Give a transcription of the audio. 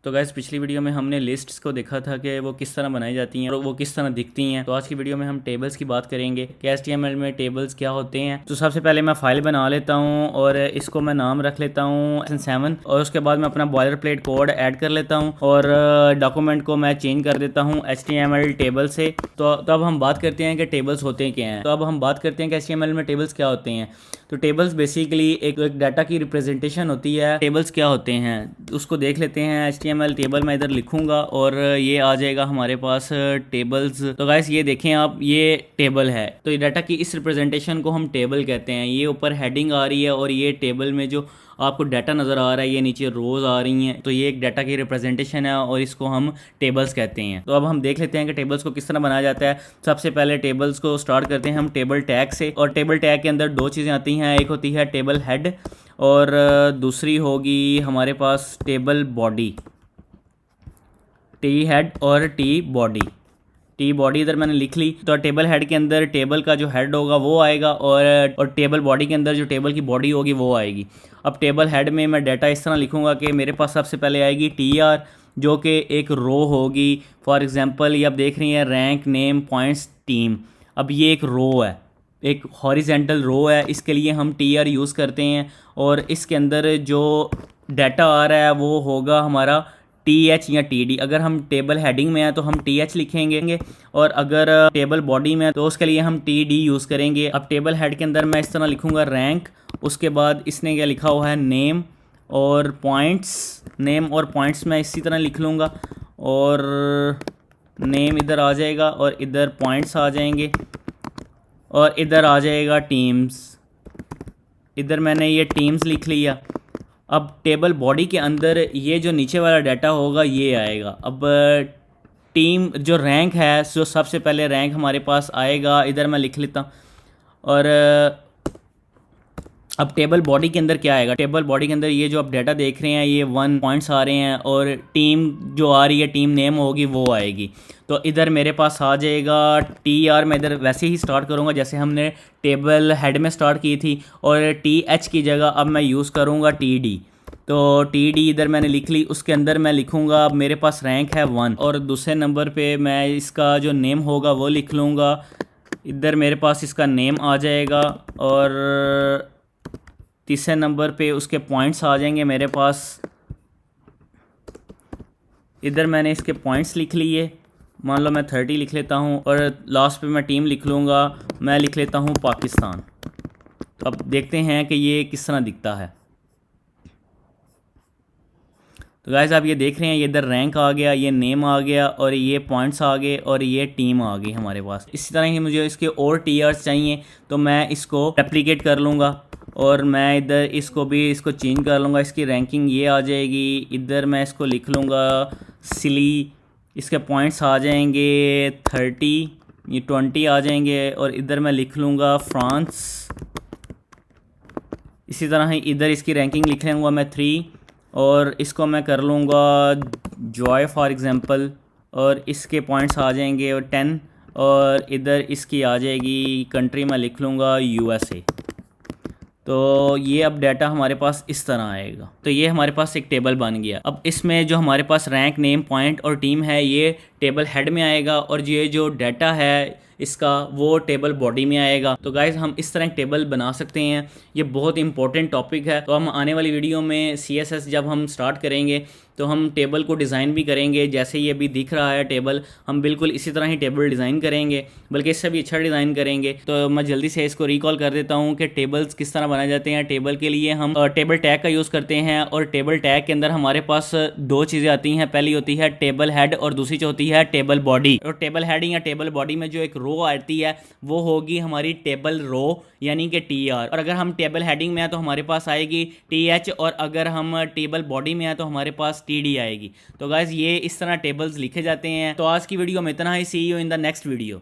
तो गाइस पिछली वीडियो में हमने लिस्ट्स को देखा था कि वो किस तरह बनाई जाती हैं और वो किस तरह दिखती हैं। तो आज की वीडियो में हम टेबल्स की बात करेंगे कि HTML में टेबल्स क्या होते हैं। तो सबसे पहले मैं फाइल बना लेता हूँ और इसको मैं नाम रख लेता हूँ Lesson 7 और उसके बाद मैं अपना बॉयलर प्लेट कोड ऐड कर लेता हूँ और डॉक्यूमेंट को मैं चेंज कर देता हूँ HTML टेबल से। तो अब हम बात करते हैं कि टेबल्स होते क्या हैं। तो अब हम बात करते हैं कि HTML में टेबल्स क्या होते हैं। तो टेबल्स बेसिकली एक डाटा की रिप्रेजेंटेशन होती है। टेबल्स क्या होते हैं उसको देख लेते हैं। HTML टेबल मैं इधर लिखूंगा और ये आ जाएगा हमारे पास टेबल्स। तो गाइस ये देखें आप, ये टेबल है। तो ये डाटा की इस रिप्रेजेंटेशन को हम टेबल कहते हैं। ये ऊपर हेडिंग आ रही है और ये टेबल में जो आपको डाटा नज़र आ रहा है, ये नीचे रोज़ आ रही हैं। तो ये एक डाटा की रिप्रेजेंटेशन है और इसको हम टेबल्स कहते हैं। तो अब हम देख लेते हैं कि टेबल्स को किस तरह बनाया जाता है। सबसे पहले टेबल्स को स्टार्ट करते हैं हम टेबल टैग से। और टेबल टैग के अंदर दो चीज़ें आती हैं, एक होती है टेबल हेड और दूसरी होगी हमारे पास टेबल बॉडी। टी हेड और टी बॉडी। टी बॉडी इधर मैंने लिख ली। तो टेबल हेड के अंदर टेबल का जो हेड होगा वो आएगा और टेबल बॉडी के अंदर जो टेबल की बॉडी होगी वो आएगी। अब टेबल हेड में मैं डाटा इस तरह लिखूंगा कि मेरे पास सबसे पहले आएगी TR जो कि एक रो होगी। फॉर एग्जांपल ये आप देख रही हैं रैंक नेम पॉइंट्स टीम। अब ये एक रो है, एक हॉरिजेंटल रो है, इसके लिए हम TR यूज़ करते हैं और इसके अंदर जो डाटा आ रहा है वो होगा हमारा TH या TD। अगर हम टेबल हेडिंग में है तो हम TH लिखेंगे और अगर टेबल बॉडी में है तो उसके लिए हम TD यूज़ करेंगे। अब टेबल हेड के अंदर मैं इस तरह लिखूंगा रैंक, उसके बाद इसने क्या लिखा हुआ है नेम और पॉइंट्स। नेम और पॉइंट्स मैं इसी तरह लिख लूँगा और नेम इधर आ जाएगा और इधर पॉइंट्स आ जाएंगे और इधर आ जाएगा टीम्स। इधर मैंने ये टीम्स लिख लिया। अब टेबल बॉडी के अंदर ये जो नीचे वाला डाटा होगा ये आएगा। अब टीम जो रैंक है, जो सबसे पहले रैंक हमारे पास आएगा, इधर मैं लिख लेता हूँ। और अब टेबल बॉडी के अंदर क्या आएगा, टेबल बॉडी के अंदर ये जो आप डाटा देख रहे हैं ये 1 पॉइंट्स आ रहे हैं और टीम जो आ रही है टीम नेम होगी वो आएगी। तो इधर मेरे पास आ जाएगा TR। मैं इधर वैसे ही स्टार्ट करूँगा जैसे हमने टेबल हेड में स्टार्ट की थी और TH की जगह अब मैं यूज़ करूँगा TD। तो TD इधर मैंने लिख ली। उसके अंदर मैं लिखूँगा अब मेरे पास रैंक है 1 और दूसरे नंबर पे मैं इसका जो नेम होगा वो लिख लूँगा। इधर मेरे पास इसका नेम आ जाएगा और तीसरे नंबर पे उसके पॉइंट्स आ जाएंगे मेरे पास। इधर मैंने इसके पॉइंट्स लिख लिए, मान लो मैं 30 लिख लेता हूँ और लास्ट पे मैं टीम लिख लूँगा, मैं लिख लेता हूँ पाकिस्तान। तो अब देखते हैं कि ये किस तरह दिखता है। तो गाइस आप ये देख रहे हैं, ये इधर रैंक आ गया, ये नेम आ गया और ये पॉइंट्स आ गए और ये टीम आ गई हमारे पास। इसी तरह ही मुझे इसके और TRs चाहिए तो मैं इसको रेप्लिकेट कर लूँगा और मैं इधर इसको चेंज कर लूँगा। इसकी रैंकिंग ये आ जाएगी। इधर मैं इसको लिख लूँगा सिली। इसके पॉइंट्स आ जाएंगे 30, ये 20 आ जाएंगे और इधर मैं लिख लूँगा फ्रांस। इसी तरह ही इधर इसकी रैंकिंग लिख लूँगा मैं 3 और इसको मैं कर लूँगा जॉय फॉर एग्ज़ाम्पल और इसके पॉइंट्स आ जाएंगे और 10 और इधर इसकी आ जाएगी कंट्री, मैं लिख लूँगा USA। तो ये अब डाटा हमारे पास इस तरह आएगा। तो ये हमारे पास एक टेबल बन गया। अब इसमें जो हमारे पास रैंक नेम पॉइंट और टीम है ये टेबल हेड में आएगा और ये जो डाटा है इसका वो टेबल बॉडी में आएगा। तो गाइस हम इस तरह एक टेबल बना सकते हैं। ये बहुत इंपॉर्टेंट टॉपिक है। तो हम आने वाली वीडियो में CSS जब हम स्टार्ट करेंगे तो हम टेबल को डिज़ाइन भी करेंगे। जैसे ये अभी दिख रहा है टेबल, हम बिल्कुल इसी तरह ही टेबल डिज़ाइन करेंगे, बल्कि इससे भी अच्छा डिज़ाइन करेंगे। तो मैं जल्दी से इसको रिकॉल कर देता हूँ कि टेबल्स किस तरह बनाए जाते हैं। टेबल के लिए हम टेबल टैग का यूज़ करते हैं और टेबल टैग के अंदर हमारे पास दो चीज़ें आती हैं। पहली होती है टेबल हेड और दूसरी जो होती है टेबल बॉडी। और टेबल हेड या टेबल बॉडी में जो एक रो आती है वो होगी हमारी टेबल रो यानी कि TR। और अगर हम टेबल हेडिंग में है तो हमारे पास आएगी TH और अगर हम टेबल बॉडी में है तो हमारे पास TD आएगी। तो गाइज ये इस तरह टेबल्स लिखे जाते हैं। तो आज की वीडियो में इतना ही। See you in the next video.